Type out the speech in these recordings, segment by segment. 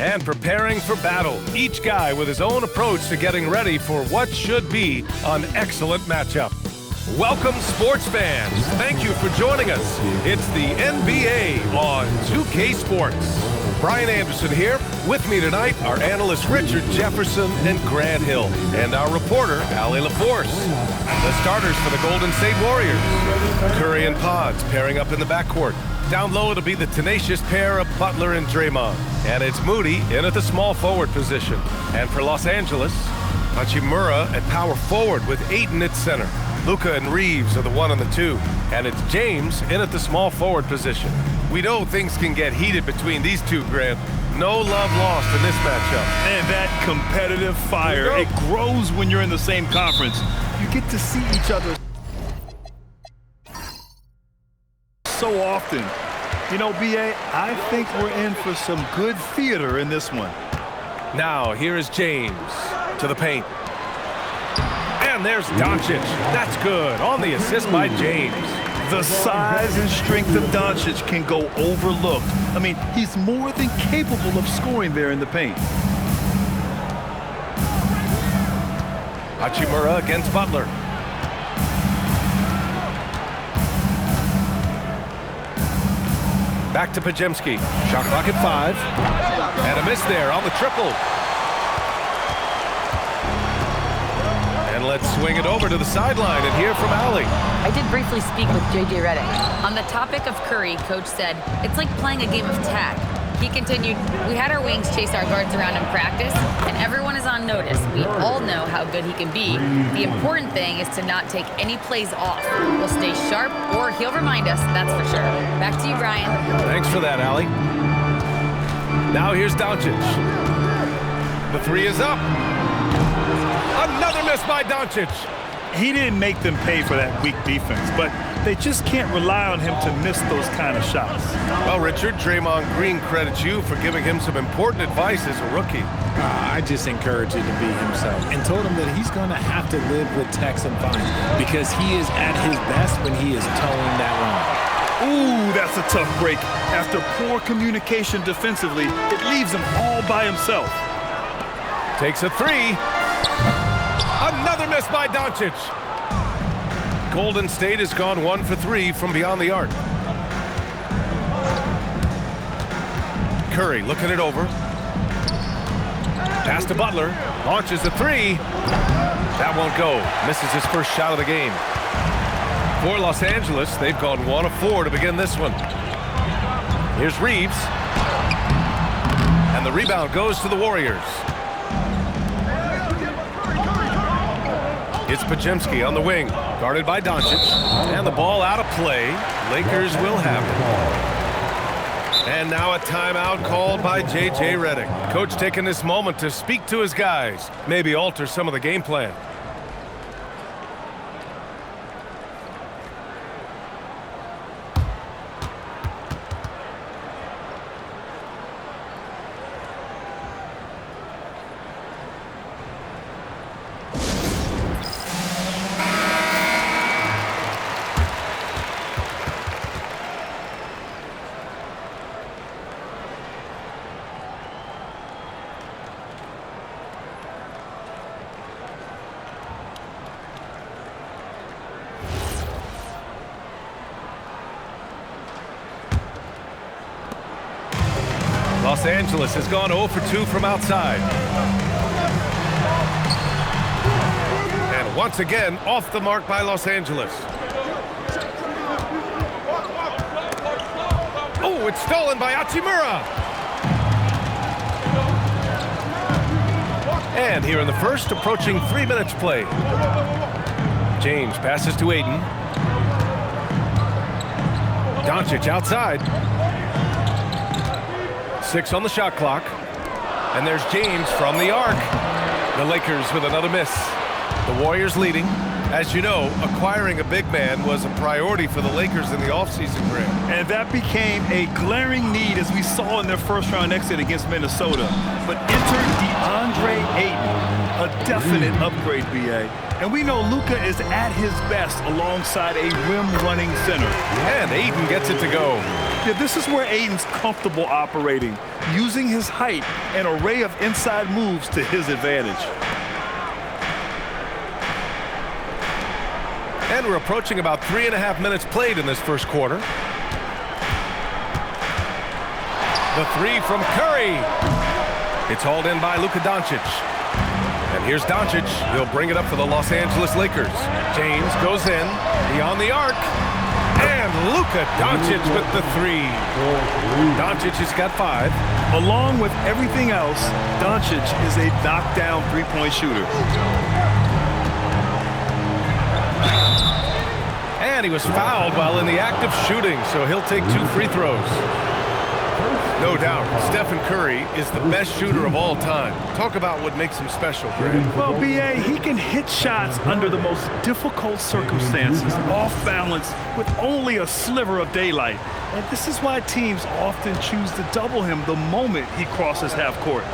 and preparing for battle. Each guy with his own approach to getting ready for what should be an excellent matchup. Welcome, sports fans. Thank you for joining us. It's the NBA on 2K Sports. Brian Anderson here. With me tonight are analysts Richard Jefferson and Grant Hill, and our reporter, Allie LaForce. The starters for the Golden State Warriors. Curry and Pods pairing up in the backcourt. Down low, it'll be the tenacious pair of Butler and Draymond. And it's Moody in at the small forward position. And for Los Angeles, Hachimura at power forward with Ayton at center. Luka and Reeves are the 1 and the 2. And it's James in at the small forward position. We know things can get heated between these two, Grant. No love lost in this matchup. And that competitive fire, it grows when you're in the same conference. You get to see each other so often. You know, B.A., I think we're in for some good theater in this one. Now, here is James to the paint. And there's Doncic. That's good on the assist by James. The size and strength of Doncic can go overlooked. I mean, he's more than capable of scoring there in the paint. Hachimura against Butler. Back to Pajemski. Shot clock at 5. And a miss there on the triple. And let's swing it over to the sideline and hear from Allie. I did briefly speak with J.J. Redick. On the topic of Curry, Coach said, it's like playing a game of tag. He continued, we had our wings chase our guards around in practice, and everyone is on notice. We all know how good he can be. The important thing is to not take any plays off. We'll stay sharp, or he'll remind us, that's for sure. Back to you, Brian. Thanks for that, Allie. Now here's Doncic. The 3 is up. Another miss by Doncic. He didn't make them pay for that weak defense, but they just can't rely on him to miss those kind of shots. Well, Richard, Draymond Green credits you for giving him some important advice as a rookie. I just encouraged him to be himself and told him that he's going to have to live with techs and fines because he is at his best when he is towing that line. Ooh, that's a tough break. After poor communication defensively, it leaves him all by himself. Takes a 3. Another miss by Doncic. Golden State has gone 1 for 3 from beyond the arc. Curry looking it over. Pass to Butler. Launches the 3. That won't go. Misses his first shot of the game. For Los Angeles, they've gone 1 of 4 to begin this one. Here's Reeves. And the rebound goes to the Warriors. It's Pajemski on the wing, guarded by Doncic, and the ball out of play. Lakers will have it. And now a timeout called by J.J. Redick. Coach taking this moment to speak to his guys, maybe alter some of the game plan. Los Angeles has gone 0 for 2 from outside. And once again, off the mark by Los Angeles. Oh, it's stolen by Hachimura. And here in the first, approaching 3 minutes played. James passes to Ayton. Doncic outside. 6 on the shot clock. And there's James from the arc. The Lakers with another miss. The Warriors leading. As you know, acquiring a big man was a priority for the Lakers in the offseason, Grant. And that became a glaring need as we saw in their first round exit against Minnesota. But enter DeAndre Ayton, A definite upgrade, BA. And we know Luka is at his best alongside a rim-running center. And Ayton gets it to go. Yeah, this is where Ayton's comfortable operating, using his height and array of inside moves to his advantage. And we're approaching about 3.5 minutes played in this first quarter. The three from Curry. It's hauled in by Luka Doncic. And here's Doncic. He'll bring it up for the Los Angeles Lakers. James goes in, beyond the arc. And Luka Doncic with the three. Doncic has got 5. Along with everything else, Doncic is a knockdown three-point shooter. And he was fouled while in the act of shooting, so he'll take 2 free throws. No doubt, Stephen Curry is the best shooter of all time. Talk about what makes him special, Grant. Well, BA, he can hit shots under the most difficult circumstances, off balance, with only a sliver of daylight. And this is why teams often choose to double him the moment he crosses half court.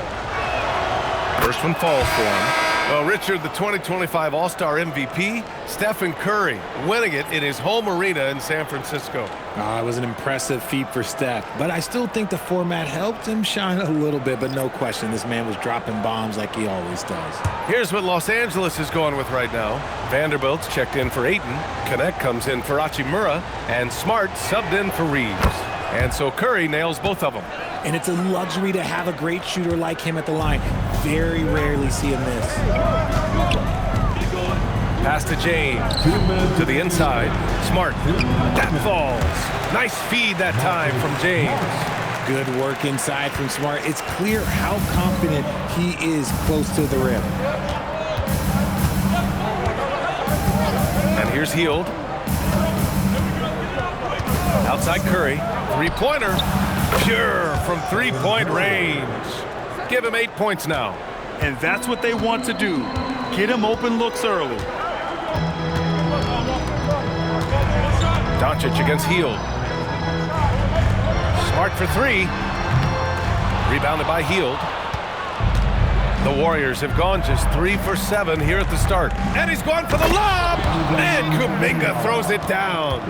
First one falls for him. Well, Richard, the 2025 All-Star MVP, Stephen Curry, winning it in his home arena in San Francisco. It was an impressive feat for Steph, but I still think the format helped him shine a little bit, but no question, this man was dropping bombs like he always does. Here's what Los Angeles is going with right now. Vanderbilt's checked in for Ayton, Connect comes in for Hachimura, and Smart subbed in for Reeves. And so Curry nails both of them. And it's a luxury to have a great shooter like him at the line. Very rarely see him miss. Pass to James. To the inside. Smart. That falls. Nice feed that time from James. Good work inside from Smart. It's clear how confident he is close to the rim. And here's Hield. Outside Curry. Three-pointer. Pure from three-point range. Give him 8 points now. And that's what they want to do. Get him open looks early. Doncic against Hield. Smart for 3. Rebounded by Hield. The Warriors have gone just 3 for 7 here at the start. And he's going for the lob! And Kuminga throws it down.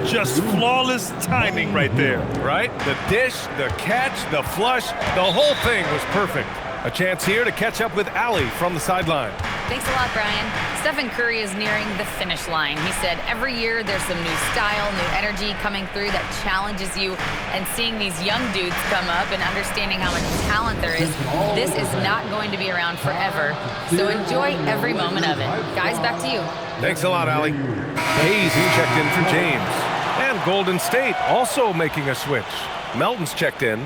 Just flawless timing right there. Right? The dish, the catch, the flush, the whole thing was perfect. A chance here to catch up with Allie from the sideline. Thanks a lot, Brian. Stephen Curry is nearing the finish line. He said every year there's some new style, new energy coming through that challenges you, and seeing these young dudes come up and understanding how much talent there is, this is not going to be around forever. So enjoy every moment of it. Guys, back to you. Thanks a lot, Allie. Hayes is checked in for James. And Golden State also making a switch. Melton's checked in.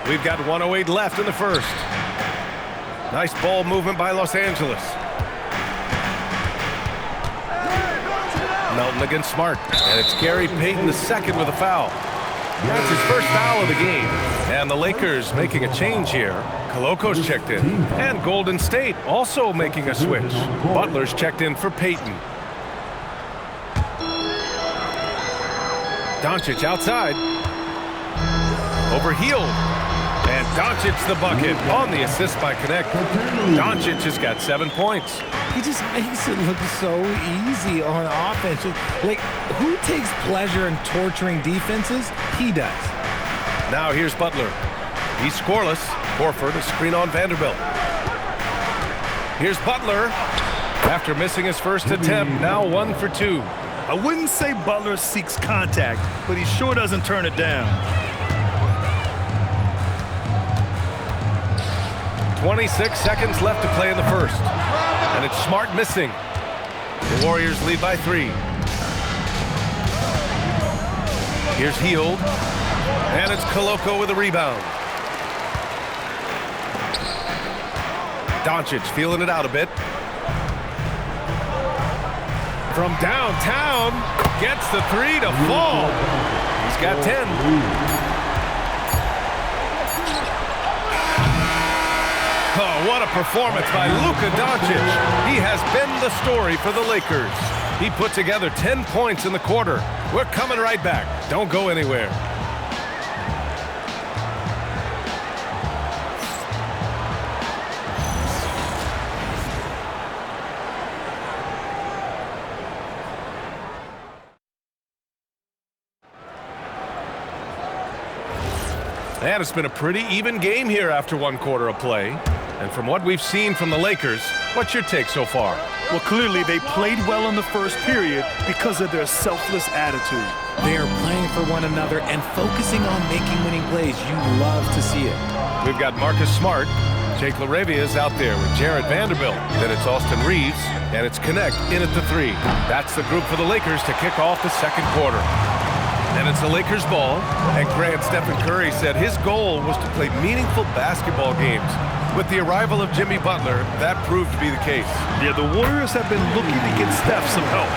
We've got 1:08 left in the first. Nice ball movement by Los Angeles. Melton against Smart. And it's Gary Payton II with a foul. That's his first foul of the game. And the Lakers making a change here. Coloco's checked in. And Golden State also making a switch. Butler's checked in for Payton. Doncic outside. Over Hield. And Doncic the bucket on the assist by Connect. Doncic has got 7 points. He just makes it look so easy on offense. Like, who takes pleasure in torturing defenses? He does. Now here's Butler. He's scoreless. Horford a screen on Vanderbilt. Here's Butler. After missing his first attempt, now 1 for 2. I wouldn't say Butler seeks contact, but he sure doesn't turn it down. 26 seconds left to play in the first. And it's Smart missing. The Warriors lead by 3. Here's Hield. And it's Coloco with a rebound. Doncic feeling it out a bit. From downtown, gets the 3 to fall. He's got 10. What a performance by Luka Doncic. He has been the story for the Lakers. He put together 10 points in the quarter. We're coming right back. Don't go anywhere. And it's been a pretty even game here after one quarter of play. And from what we've seen from the Lakers, what's your take so far? Well, clearly they played well in the first period because of their selfless attitude. They are playing for one another and focusing on making winning plays. You love to see it. We've got Marcus Smart. Jake LaRavia is out there with Jared Vanderbilt. Then it's Austin Reeves, and it's Connect in at the 3. That's the group for the Lakers to kick off the second quarter. And it's the Lakers ball, and Grant Stephen Curry said his goal was to play meaningful basketball games. With the arrival of Jimmy Butler, that proved to be the case. Yeah, the Warriors have been looking to get Steph some help.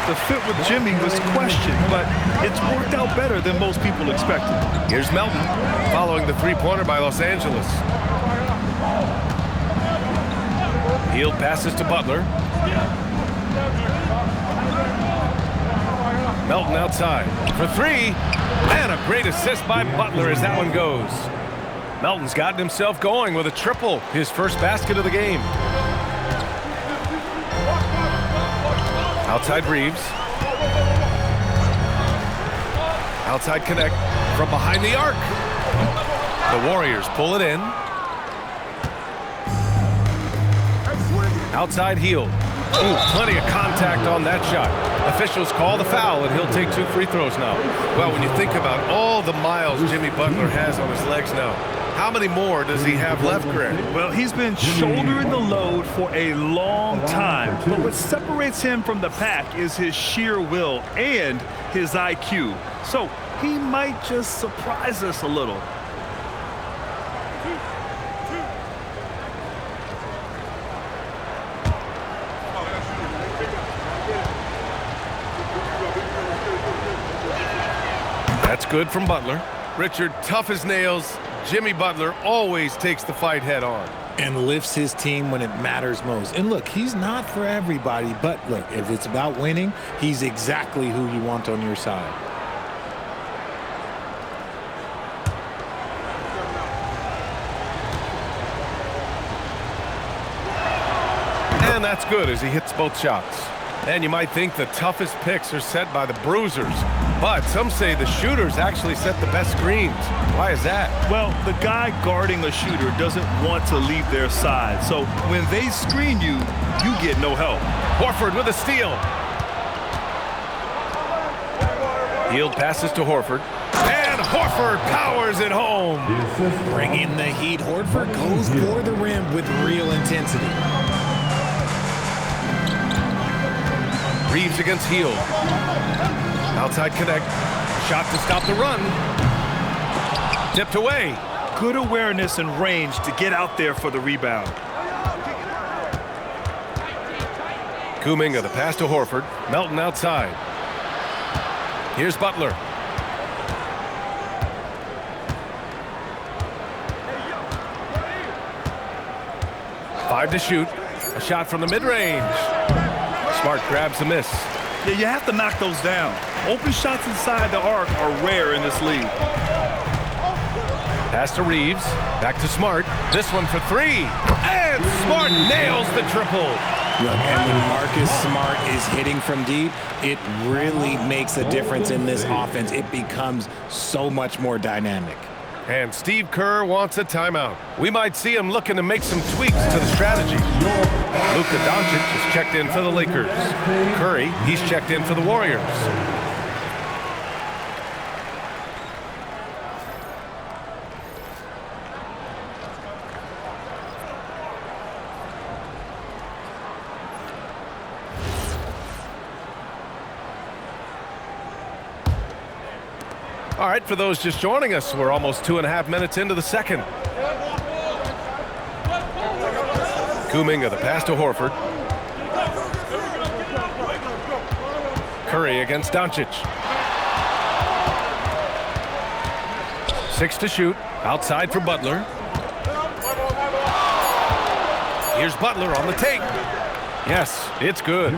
The fit with Jimmy was questioned, but it's worked out better than most people expected. Here's Melton, following the three-pointer by Los Angeles. Hield passes to Butler. Melton outside for 3, and a great assist by Butler as that one goes. Melton's gotten himself going with a triple, his first basket of the game. Outside Reeves. Outside Connect from behind the arc. The Warriors pull it in. Outside Hield. Ooh, plenty of contact on that shot. Officials call the foul, and he'll take 2 free throws now. Well, when you think about all the miles Jimmy Butler has on his legs now, how many more does he have left, Greg? Well, he's been shouldering the load for a long time. But what separates him from the pack is his sheer will and his IQ. So he might just surprise us a little. That's good from Butler. Richard, tough as nails. Jimmy Butler always takes the fight head on. And lifts his team when it matters most. And look, he's not for everybody, but look, if it's about winning, he's exactly who you want on your side. And that's good as he hits both shots. And you might think the toughest picks are set by the bruisers, but some say the shooters actually set the best screens. Why is that? Well, the guy guarding a shooter doesn't want to leave their side. So when they screen you, you get no help. Horford with a steal. Hield passes to Horford. And Horford powers it home. Bringing the heat. Horford goes for the rim with real intensity. Reeves against Hield. Outside Connect. Shot to stop the run. Tipped away. Good awareness and range to get out there for the rebound. Kuminga, the pass to Horford. Melton outside. Here's Butler. Five to shoot. A shot from the mid-range. Smart grabs the miss. Yeah, you have to knock those down. Open shots inside the arc are rare in this league. Pass to Reeves. Back to Smart. This one for 3. And Smart nails the triple. Look, and when Marcus Smart is hitting from deep, it really makes a difference in this offense. It becomes so much more dynamic. And Steve Kerr wants a timeout. We might see him looking to make some tweaks to the strategy. Luka Doncic has checked in for the Lakers. Curry, he's checked in for the Warriors. All right, for those just joining us, we're almost 2.5 minutes into the second. Kuminga, the pass to Horford. Curry against Doncic. 6 to shoot. Outside for Butler. Here's Butler on the take. Yes, it's good.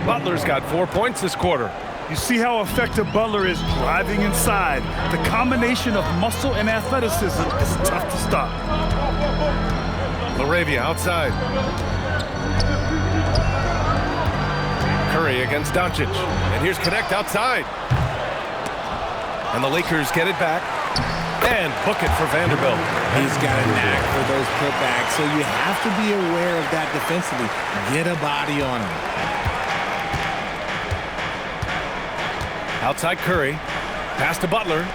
Butler's got 4 points this quarter. You see how effective Butler is driving inside. The combination of muscle and athleticism is tough to stop. LaRavia outside. Curry against Doncic. And here's Connect outside. And the Lakers get it back. And book it for Vanderbilt. He's got a knack for those putbacks, so you have to be aware of that defensively. Get a body on him. Outside Curry. Pass to Butler.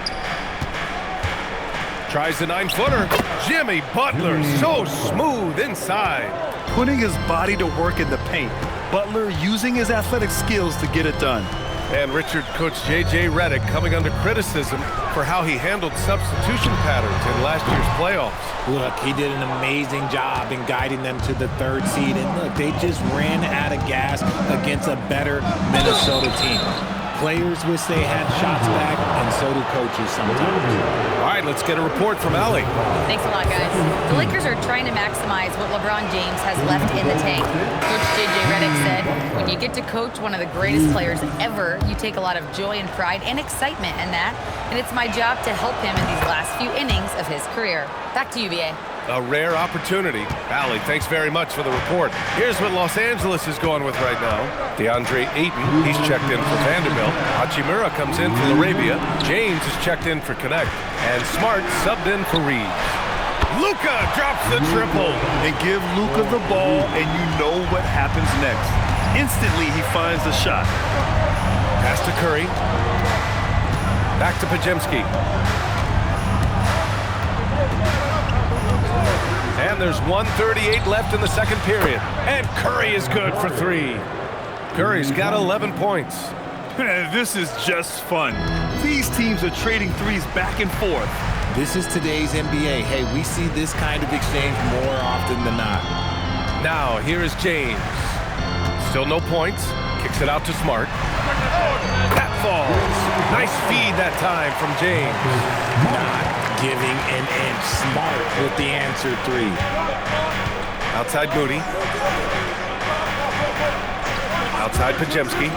Tries the 9-footer. Jimmy Butler, so smooth inside. Putting his body to work in the paint. Butler using his athletic skills to get it done. And Richard, Coach J.J. Redick coming under criticism for how he handled substitution patterns in last year's playoffs. Look, he did an amazing job in guiding them to the 3rd seed. And look, they just ran out of gas against a better Minnesota team. Players wish they had shots back, and so do coaches sometimes. All right, let's get a report from Allie. Thanks a lot, guys. The Lakers are trying to maximize what LeBron James has left in the tank. Coach J.J. Redick said, when you get to coach one of the greatest players ever, you take a lot of joy and pride and excitement in that, and it's my job to help him in these last few innings of his career. Back to you, BA. A rare opportunity. Allie, thanks very much for the report. Here's what Los Angeles is going with right now. DeAndre Ayton, he's checked in for Vanderbilt. Hachimura comes in for LaRavia. James is checked in for Connect. And Smart subbed in for Reeves. Luka drops the triple. And give Luka the ball, and you know what happens next. Instantly, he finds the shot. Pass to Curry. Back to Pajemski. And there's 1:38 left in the second period. And Curry is good for 3. Curry's got 11 points. This is just fun. These teams are trading threes back and forth. This is today's NBA. Hey, we see this kind of exchange more often than not. Now, here is James. Still no points. Kicks it out to Smart. That falls. Nice feed that time from James. Not giving an inch. Smart with the answer 3. Outside Moody. Outside Pajemski.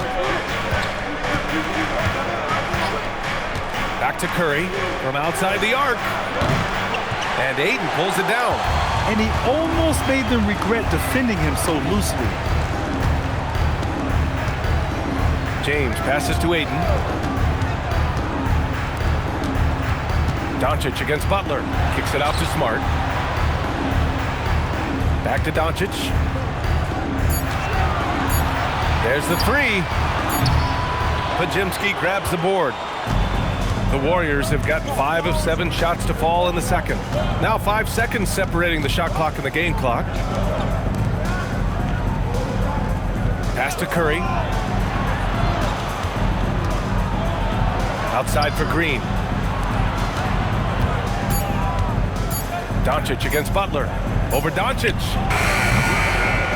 Back to Curry from outside the arc. And Ayton pulls it down. And he almost made them regret defending him so loosely. James passes to Ayton. Doncic against Butler. Kicks it out to Smart. Back to Doncic. There's the 3. Pajemski grabs the board. The Warriors have gotten 5 of 7 shots to fall in the second. Now 5 seconds separating the shot clock and the game clock. Pass to Curry. Outside for Green. Doncic against Butler. Over Doncic.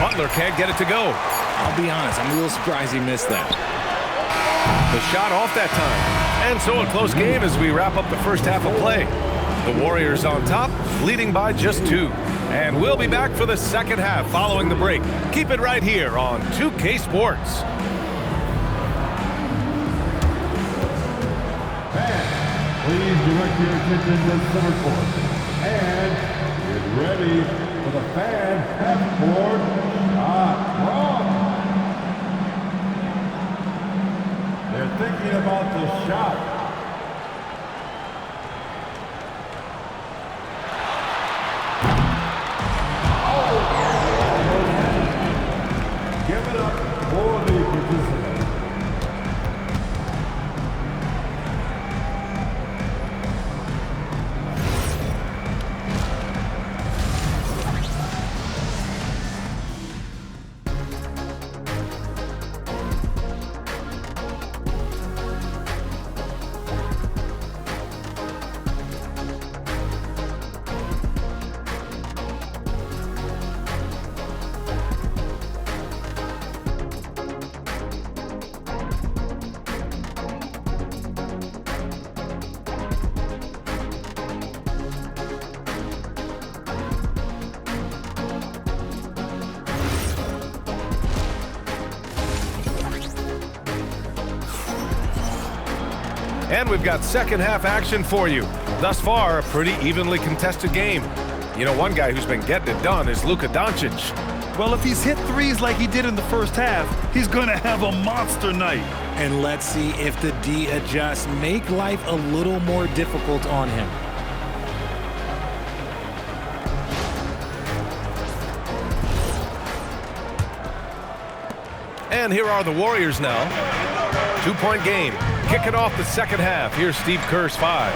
Butler can't get it to go. I'll be honest, I'm a little surprised he missed that. The shot off that time. And so a close game as we wrap up the first half of play. The Warriors on top, leading by just 2. And we'll be back for the second half following the break. Keep it right here on 2K Sports. Please direct your attention to center court. And get ready for the fan half-court shot clock. They're thinking about the shot. Give it up for the participants. And we've got second half action for you. Thus far, a pretty evenly contested game. You know, one guy who's been getting it done is Luka Doncic. Well, if he's hit threes like he did in the first half, he's going to have a monster night. And let's see if the D adjusts, make life a little more difficult on him. And here are the Warriors now. 2-point game. Kicking off the second half. Here's Steve Kerr's 5.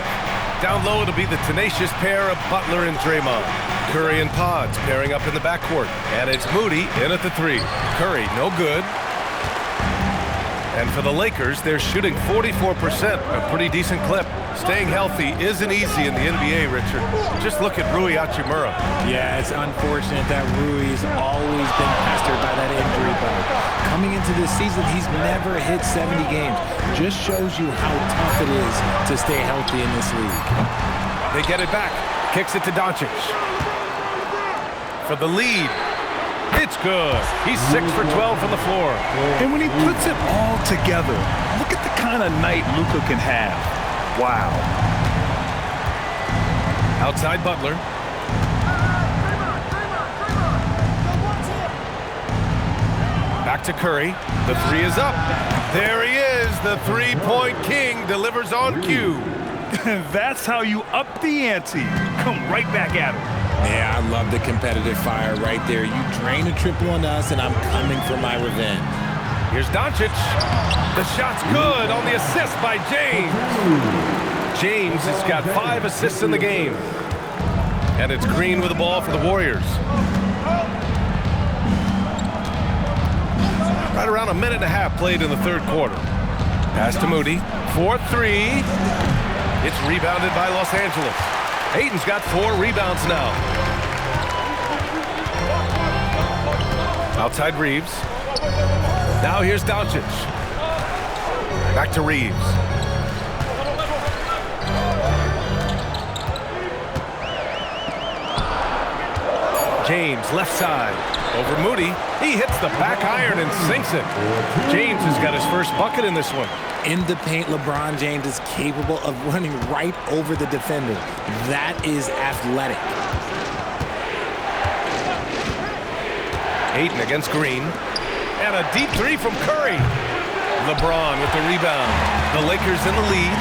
Down low, it'll be the tenacious pair of Butler and Draymond. Curry and Pods pairing up in the backcourt. And it's Moody in at the 3. Curry, no good. And for the Lakers, they're shooting 44%, a pretty decent clip. Staying healthy isn't easy in the NBA, Richard. Just look at Rui Hachimura. Yeah, it's unfortunate that Rui's always been pestered by that injury bug. Coming into this season, he's never hit 70 games. Just shows you how tough it is to stay healthy in this league. They get it back. Kicks it to Doncic. For the lead. It's good. He's 6 for 12 from the floor. And when he puts it all together, look at the kind of night Luka can have. Wow. Outside Butler. Back to Curry. The 3 is up. There he is. The three-point king delivers on cue. That's how you up the ante. Come right back at him. Yeah, I love the competitive fire right there. You drain a triple on us, and I'm coming for my revenge. Here's Doncic. The shot's good on the assist by James. James has got 5 assists in the game. And it's Green with the ball for the Warriors. Right around a minute and a half played in the third quarter. Pass to Moody. 4-3. It's rebounded by Los Angeles. Ayton's got 4 rebounds now. Outside Reeves. Now here's Doncic. Back to Reeves. James, left side. Over Moody. He hits the back iron and sinks it. James has got his first bucket in this one. In the paint, LeBron James is capable of running right over the defender. That is athletic. Ayton against Green. And a deep 3 from Curry. LeBron with the rebound. The Lakers in the lead.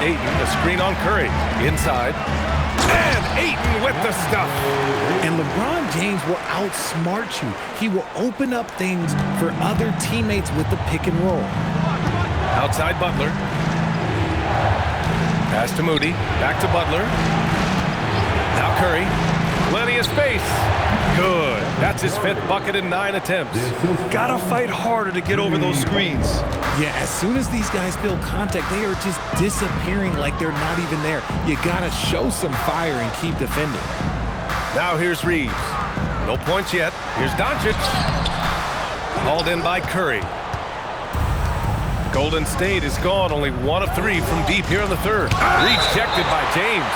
Ayton, the screen on Curry. Inside. And Ayton with the stuff. And LeBron James will outsmart you. He will open up things for other teammates with the pick and roll. Outside Butler. Pass to Moody. Back to Butler. Now Curry. Plenty of space. Good. That's his 5th bucket in 9 attempts. Gotta fight harder to get over those screens. Yeah, as soon as these guys feel contact, they are just disappearing like they're not even there. You gotta show some fire and keep defending. Now here's Reeves. No points yet. Here's Doncic. Hauled in by Curry. Golden State is gone. Only 1 of 3 from deep here in the third. Rejected by James.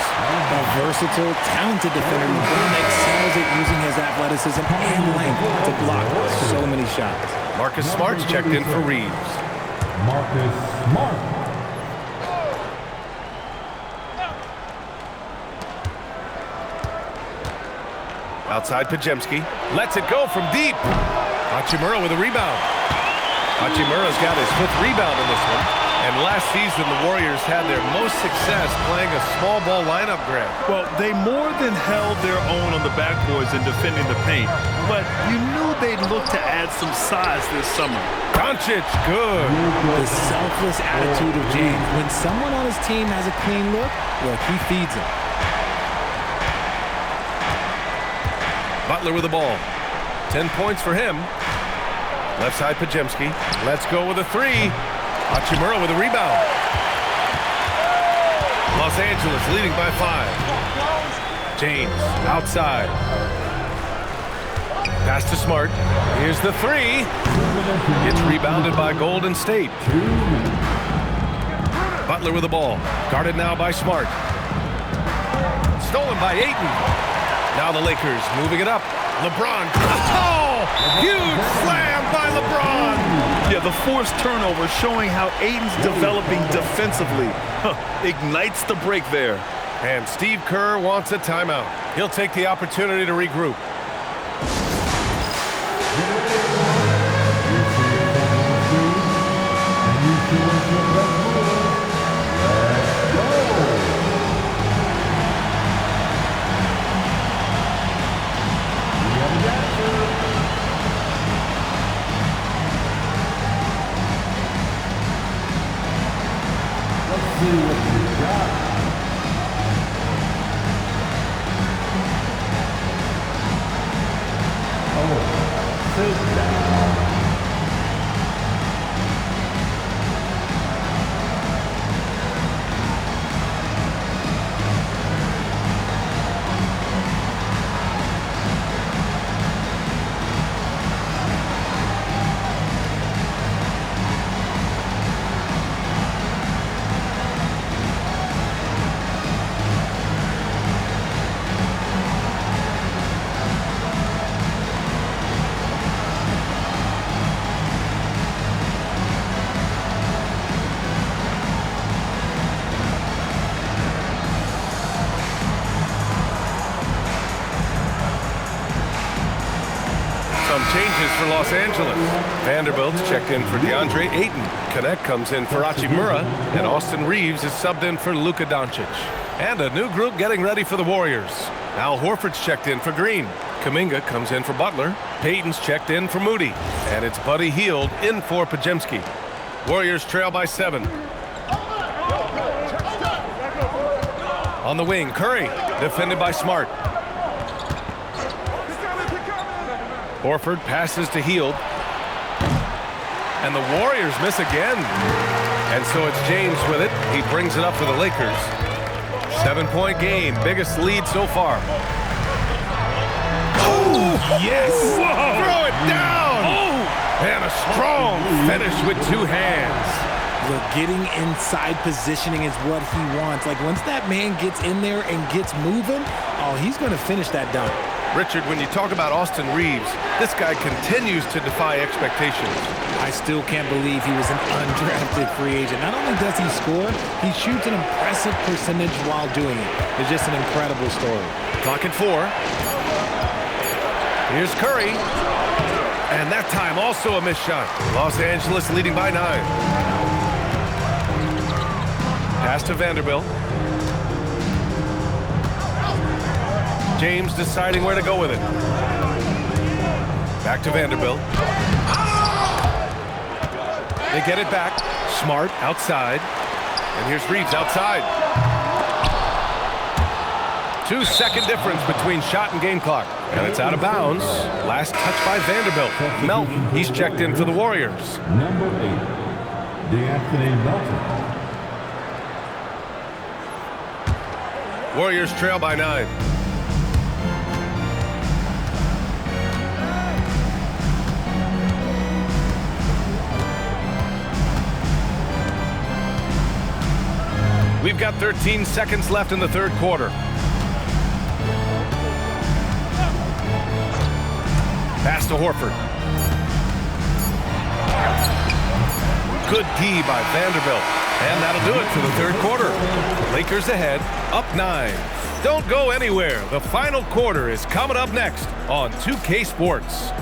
A versatile, talented defender who excels at using his athleticism and length to block so many shots. Marcus Smart's checked in for Reeves. Marcus Smart. Outside Pajemski. Lets it go from deep. Hachimura with a rebound. Hachimura's got his 5th rebound in this one. And last season, the Warriors had their most success playing a small ball lineup grab. Well, they more than held their own on the backboards in defending the paint. But you knew they'd look to add some size this summer. Doncic, good. The selfless attitude of James. When someone on his team has a clean look, he feeds him. Butler with the ball. 10 points for him. Left side Pajemski. Let's go with a 3. Hachimura with a rebound. Los Angeles leading by 5. James outside. Pass to Smart. Here's the 3. It's rebounded by Golden State. Butler with the ball. Guarded now by Smart. Stolen by Ayton. Now the Lakers moving it up. LeBron. Oh, huge slam by LeBron. Yeah, the forced turnover showing how Ayton's developing defensively. Ignites the break there. And Steve Kerr wants a timeout. He'll take the opportunity to regroup. See what you got. Oh, sit down. Some changes for Los Angeles. Vanderbilt's checked in for DeAndre Ayton. Connect comes in for Hachimura, and Austin Reeves is subbed in for Luka Doncic. And a new group getting ready for the Warriors. Al Horford's checked in for Green. Kuminga comes in for Butler. Payton's checked in for Moody. And it's Buddy Hield in for Pajemski. Warriors trail by 7. On the wing, Curry, defended by Smart. Horford passes to Hield. And the Warriors miss again. And so it's James with it. He brings it up for the Lakers. 7-point game, biggest lead so far. Oh, yes! Whoa. Throw it down! Oh. And a strong finish with 2 hands. Look, getting inside positioning is what he wants. Like, once that man gets in there and gets moving, oh, he's going to finish that dunk. Richard, when you talk about Austin Reeves, this guy continues to defy expectations. I still can't believe he was an undrafted free agent. Not only does he score, he shoots an impressive percentage while doing it. It's just an incredible story. Clock at 4. Here's Curry. And that time also a missed shot. Los Angeles leading by 9. Pass to Vanderbilt. James deciding where to go with it. Back to Vanderbilt. They get it back. Smart outside. And here's Reeves outside. 2-second difference between shot and game clock. And it's out of bounds. Last touch by Vanderbilt. Melton, he's checked in for the Warriors. Number 8, DeAnthony Melton. Warriors trail by 9. We've got 13 seconds left in the third quarter. Pass to Horford. Good D by Vanderbilt. And that'll do it for the third quarter. Lakers ahead, up 9. Don't go anywhere. The final quarter is coming up next on 2K Sports.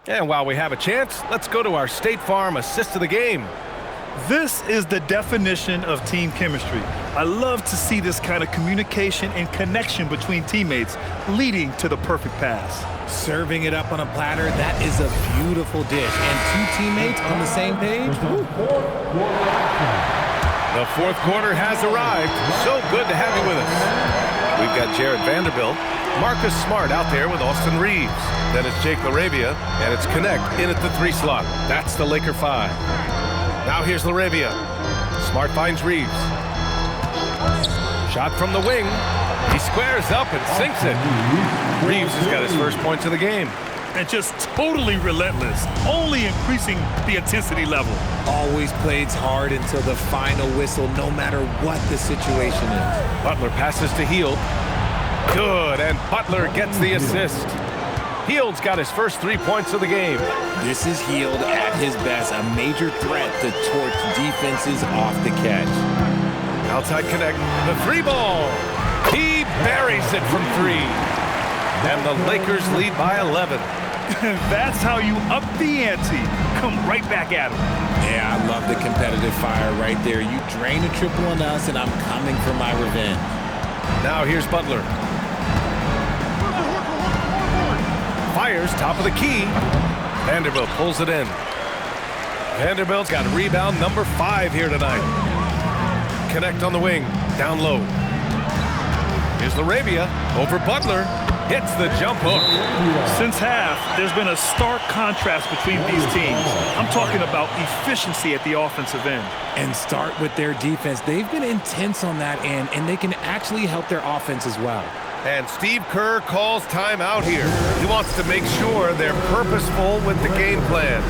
And while we have a chance, let's go to our State Farm assist of the game. This is the definition of team chemistry. I love to see this kind of communication and connection between teammates leading to the perfect pass. Serving it up on a platter, that is a beautiful dish. And two teammates on the same page. Woo. The fourth quarter has arrived. So good to have you with us. We've got Jared Vanderbilt, Marcus Smart out there with Austin Reeves. Then it's Jake LaRavia, and it's Connect in at the 3 slot. That's the Laker 5. Now here's LaRavia. Smart finds Reeves. Shot from the wing. He squares up and sinks it. Reeves has got his first points of the game. And just totally relentless, only increasing the intensity level. Always plays hard until the final whistle, no matter what the situation is. Butler passes to Hield. Good, and Butler gets the assist. Hield's got his first 3 points of the game. This is Hield at his best, a major threat to torch defenses off the catch. Outside Connect, the 3 ball. He buries it from 3. And the Lakers lead by 11. That's how you up the ante. Come right back at him. Yeah, I love the competitive fire right there. You drain a triple on us, and I'm coming for my revenge. Now here's Butler. Fires top of the key. Vanderbilt pulls it in. Vanderbilt's got rebound number 5 here tonight. Connect on the wing, down low. Here's LaRavia over Butler. Hits the jump hook. Since half, there's been a stark contrast between these teams. I'm talking about efficiency at the offensive end. And start with their defense. They've been intense on that end, and they can actually help their offense as well. And Steve Kerr calls timeout here. He wants to make sure they're purposeful with the game plan.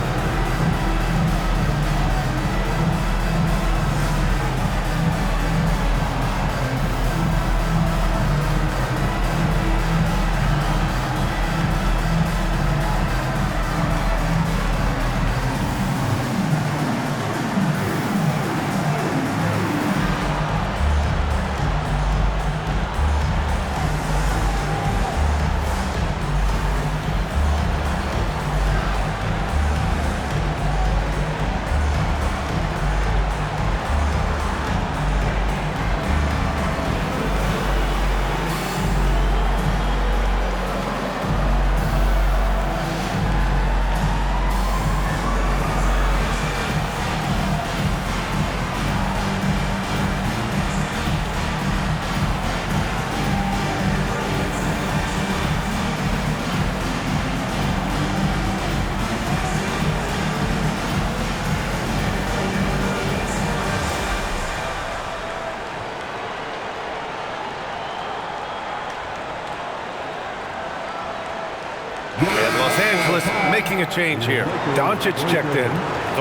And Los Angeles making a change here. Doncic checked in.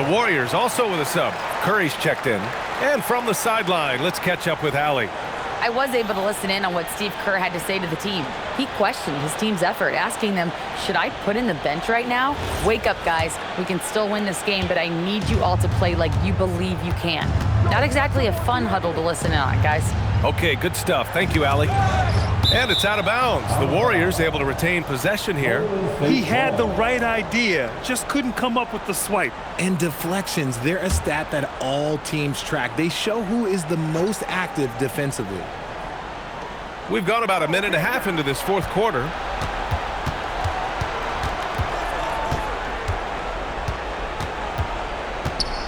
The Warriors also with a sub. Curry's checked in. And from the sideline, let's catch up with Allie. I was able to listen in on what Steve Kerr had to say to the team. He questioned his team's effort, asking them, should I put in the bench right now? Wake up, guys. We can still win this game, but I need you all to play like you believe you can. Not exactly a fun huddle to listen in on, guys. Okay, good stuff. Thank you, Allie. And it's out of bounds. The Warriors able to retain possession here. He had the right idea, just couldn't come up with the swipe. And deflections, they're a stat that all teams track. They show who is the most active defensively. We've gone about a minute and a half into this fourth quarter.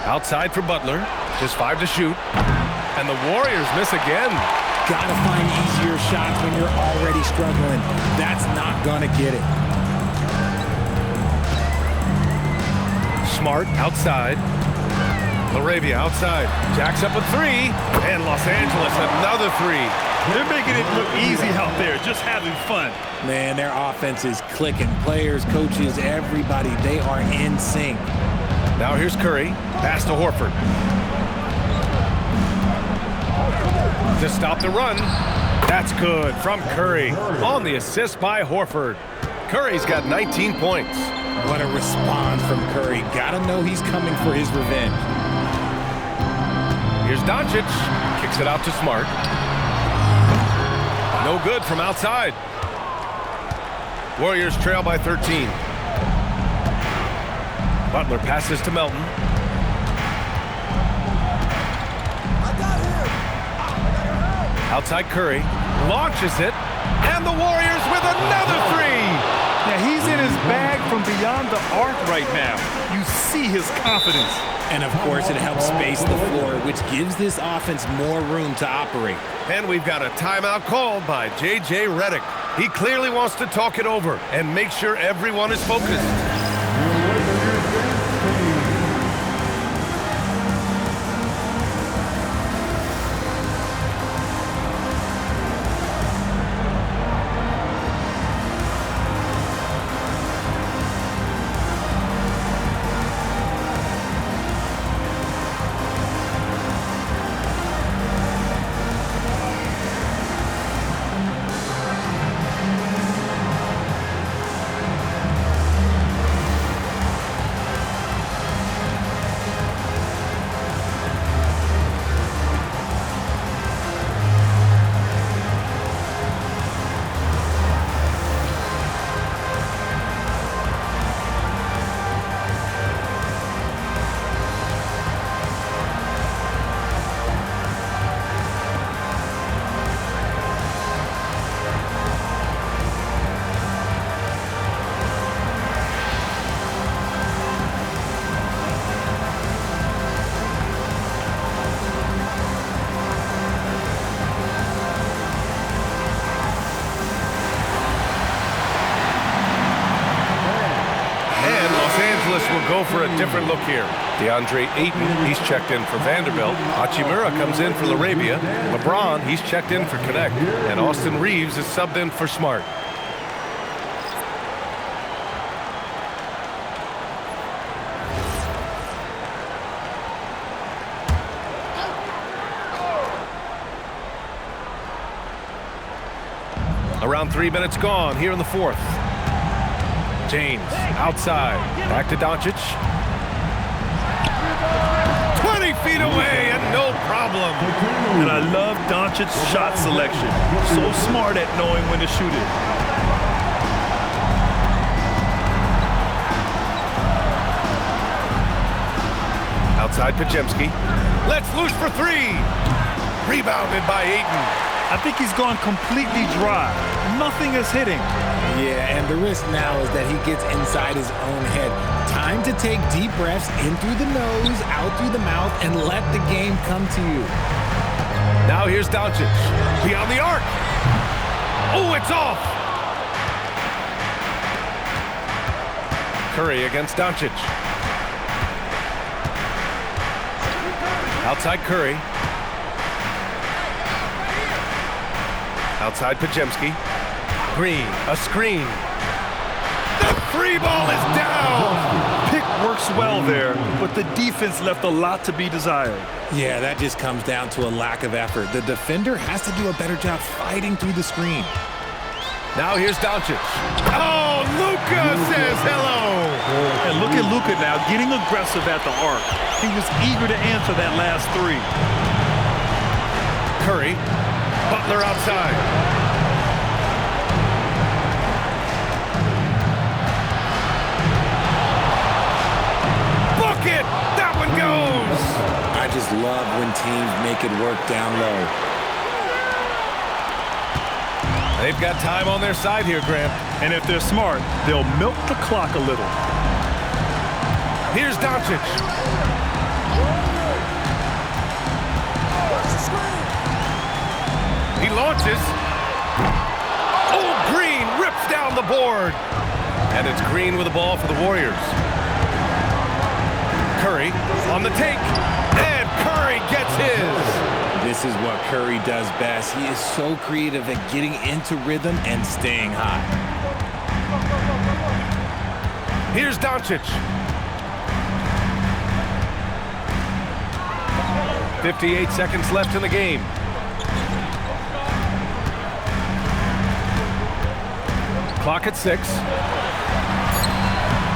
Outside for Butler. Just 5 to shoot. And the Warriors miss again. Gotta find easier shots when you're already struggling. That's not gonna get it. Smart outside. LaRavia outside. Jacks up a 3. And Los Angeles another 3. They're making it look easy out there, just having fun. Man, their offense is clicking. Players, coaches, everybody, they are in sync. Now here's Curry. Pass to Horford. To stop the run. That's good from Curry. On the assist by Horford. Curry's got 19 points. What a response from Curry. Gotta know he's coming for his revenge. Here's Doncic. Kicks it out to Smart. No good from outside. Warriors trail by 13. Butler passes to Melton. Outside Curry, launches it, and the Warriors with another three. Yeah, he's in his bag from beyond the arc right now. You see his confidence. And, of course, it helps space the floor, which gives this offense more room to operate. And we've got a timeout called by J.J. Redick. He clearly wants to talk it over and make sure everyone is focused. Will go for a different look here. DeAndre Ayton, he's checked in for Vanderbilt. Hachimura comes in for LaRabia. LeBron, he's checked in for Connect. And Austin Reeves is subbed in for Smart. Around 3 minutes gone here in the fourth. James, outside, back to Doncic. 20 feet away and no problem. And I love Doncic's shot selection. So smart at knowing when to shoot it. Outside Pajemski. Let's loose for three. Rebounded by Ayton. I think he's gone completely dry. Nothing is hitting. Yeah, and the risk now is that he gets inside his own head. Time to take deep breaths in through the nose, out through the mouth, and let the game come to you. Now here's Doncic. Beyond the arc. Oh, it's off. Curry against Doncic. Outside Curry. Outside Pajemski. Green, a screen. The free ball is down. Pick works well there, but the defense left a lot to be desired. Yeah, that just comes down to a lack of effort. The defender has to do a better job fighting through the screen. Now here's Doncic. Oh, Luka says hello. And look at Luka now, getting aggressive at the arc. He was eager to answer that last three. Curry. Butler outside. Bucket! That one goes! I just love when teams make it work down low. They've got time on their side here, Grant. And if they're smart, they'll milk the clock a little. Here's Doncic. He launches. Oh, Green rips down the board. And it's Green with the ball for the Warriors. Curry on the take. And Curry gets his. This is what Curry does best. He is so creative at getting into rhythm and staying hot. Here's Doncic. 58 seconds left in the game. Clock at 6.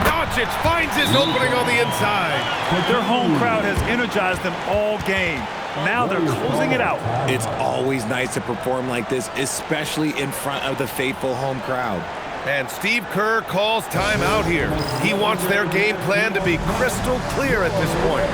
Doncic finds his opening on the inside. Their home crowd has energized them all game. Now they're closing it out. It's always nice to perform like this, especially in front of the faithful home crowd. And Steve Kerr calls timeout here. He wants their game plan to be crystal clear at this point.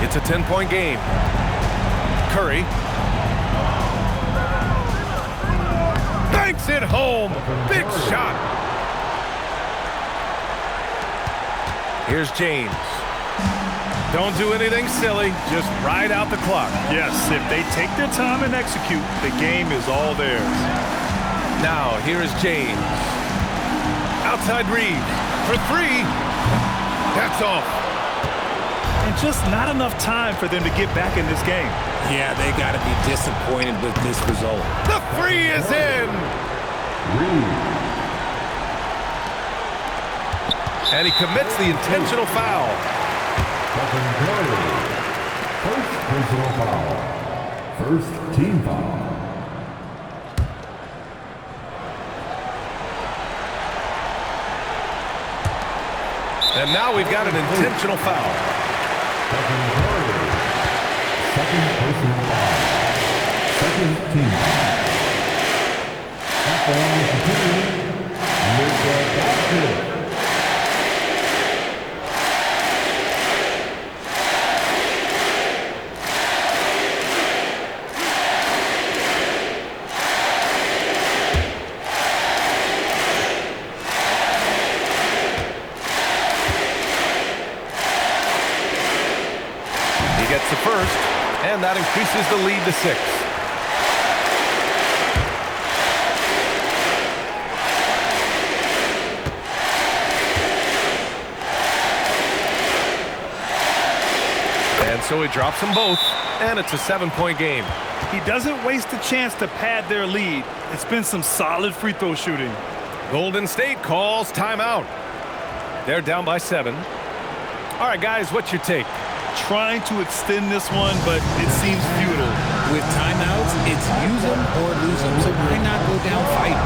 It's a 10-point game. Curry. Banks it home. Big shot. Here's James. Don't do anything silly. Just ride out the clock. Yes, if they take their time and execute, the game is all theirs. Now, here is James. Outside Reeves for three. That's off. And just not enough time for them to get back in this game. Yeah, they got to be disappointed with this result. The three is in. And he commits the intentional foul. First personal foul. First team foul. And now we've got an intentional foul. Second personal foul. Second team foul. That foul is continuing with the basket. Gets the first, and that increases the lead to 6. And so he drops them both, and it's a 7-point game. He doesn't waste a chance to pad their lead. It's been some solid free throw shooting. Golden State calls timeout. They're down by 7. All right, guys, what's your take? Trying to extend this one, but it seems futile. With timeouts, it's use them or lose them, so why not go down fighting?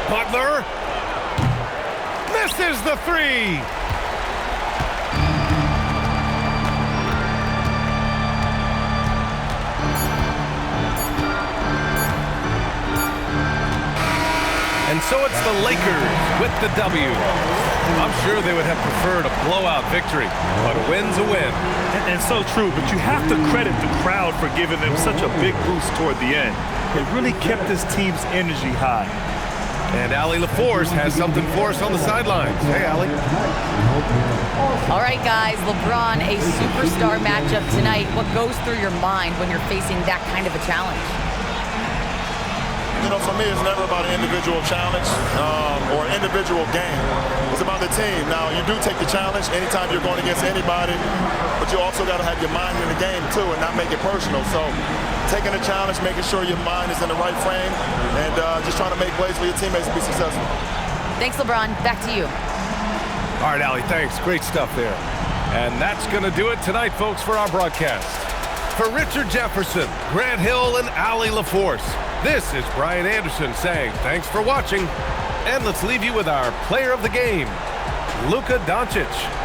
Butler misses the three. And so it's the Lakers with the W. I'm sure they would have preferred a blowout victory, but a win's a win. And so true, but you have to credit the crowd for giving them such a big boost toward the end. It really kept this team's energy high. And Allie LaForce has something for us on the sidelines. Hey, Allie. All right, guys, LeBron, a superstar matchup tonight. What goes through your mind when you're facing that kind of a challenge? You know, for me, it's never about an individual challenge or an individual game. It's about the team. Now, you do take the challenge anytime you're going against anybody, but you also got to have your mind in the game, too, and not make it personal. So taking a challenge, making sure your mind is in the right frame, and just trying to make plays for your teammates to be successful. Thanks, LeBron. Back to you. All right, Allie, thanks. Great stuff there. And that's going to do it tonight, folks, for our broadcast. For Richard Jefferson, Grant Hill, and Allie LaForce, This is Brian Anderson saying thanks for watching, and let's leave you with our player of the game, Luka Doncic.